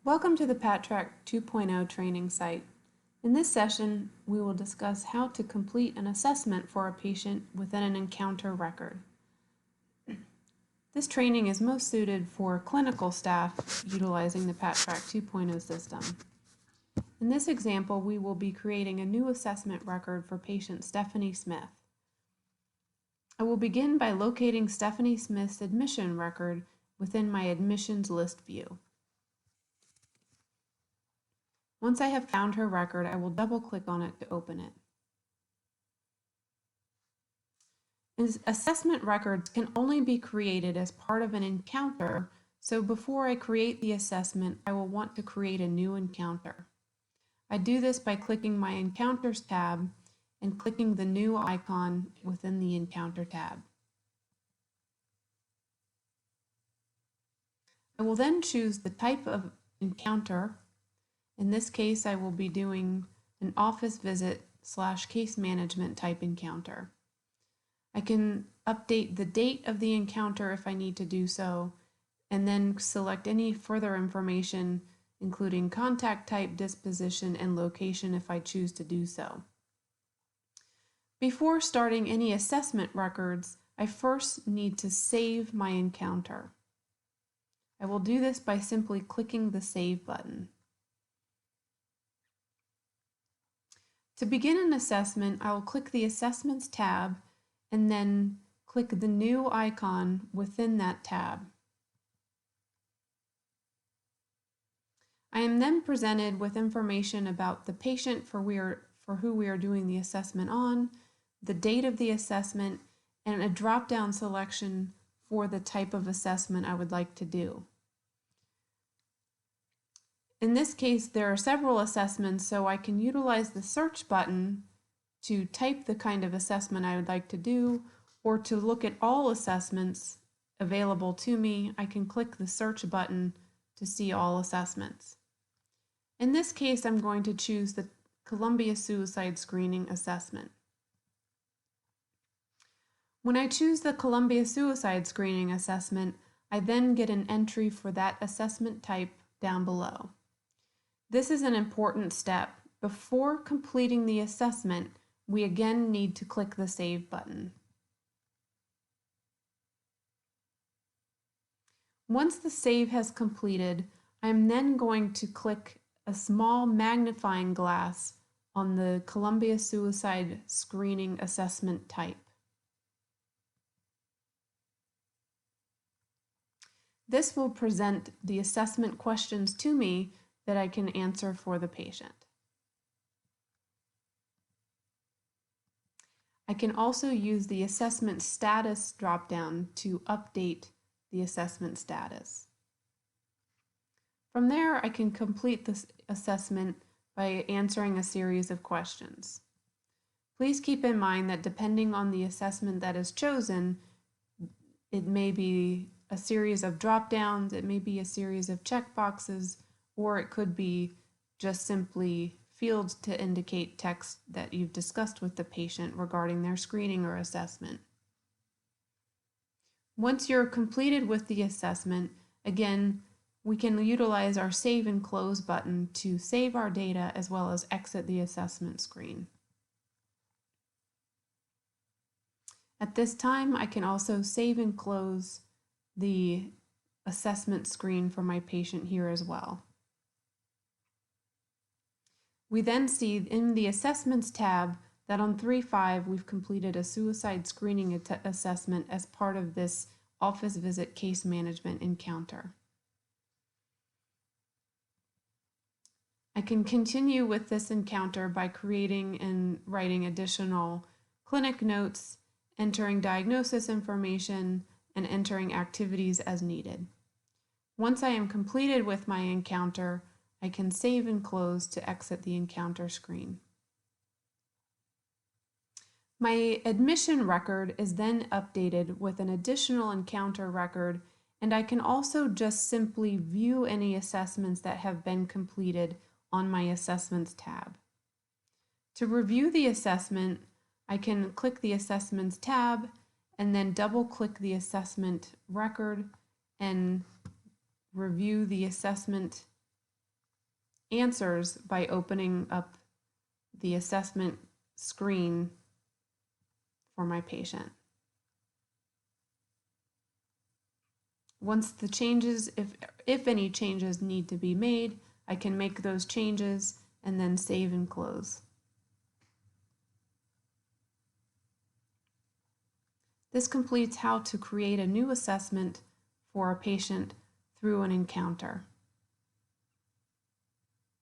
Welcome to the PatTrack 2.0 training site. In this session, we will discuss how to complete an assessment for a patient within an encounter record. This training is most suited for clinical staff utilizing the PatTrack 2.0 system. In this example, we will be creating a new assessment record for patient Stephanie Smith. I will begin by locating Stephanie Smith's admission record within my admissions list view. Once I have found her record, I will double-click on it to open it. Assessment records can only be created as part of an encounter, so before I create the assessment, I will want to create a new encounter. I do this by clicking my Encounters tab and clicking the new icon within the Encounter tab. I will then choose the type of encounter. In this case, I will be doing an office visit / case management type encounter. I can update the date of the encounter if I need to do so, and then select any further information, including contact type, disposition, and location if I choose to do so. Before starting any assessment records, I first need to save my encounter. I will do this by simply clicking the Save button. To begin an assessment, I will click the Assessments tab and then click the new icon within that tab. I am then presented with information about the patient for who we are doing the assessment on, the date of the assessment, and a drop-down selection for the type of assessment I would like to do. In this case, there are several assessments, so I can utilize the search button to type the kind of assessment I would like to do, or to look at all assessments available to me, I can click the search button to see all assessments. In this case, I'm going to choose the Columbia Suicide Screening Assessment. When I choose the Columbia Suicide Screening Assessment, I then get an entry for that assessment type down below. This is an important step. Before completing the assessment, we again need to click the Save button. Once the save has completed, I'm then going to click a small magnifying glass on the Columbia Suicide Screening Assessment type. This will present the assessment questions to me that I can answer for the patient. I can also use the assessment status dropdown to update the assessment status. From there, I can complete this assessment by answering a series of questions. Please keep in mind that depending on the assessment that is chosen, it may be a series of drop-downs, it may be a series of checkboxes, or it could be just simply fields to indicate text that you've discussed with the patient regarding their screening or assessment. Once you're completed with the assessment, again, we can utilize our Save and Close button to save our data as well as exit the assessment screen. At this time, I can also save and close the assessment screen for my patient here as well. We then see in the Assessments tab that on 3.5 we've completed a suicide screening assessment as part of this office visit case management encounter. I can continue with this encounter by creating and writing additional clinic notes, entering diagnosis information, and entering activities as needed. Once I am completed with my encounter, I can save and close to exit the encounter screen. My admission record is then updated with an additional encounter record, and I can also just simply view any assessments that have been completed on my Assessments tab. To review the assessment, I can click the Assessments tab and then double-click the assessment record and review the assessment answers by opening up the assessment screen for my patient. Once the changes, if any changes need to be made, I can make those changes and then save and close. This completes how to create a new assessment for a patient through an encounter.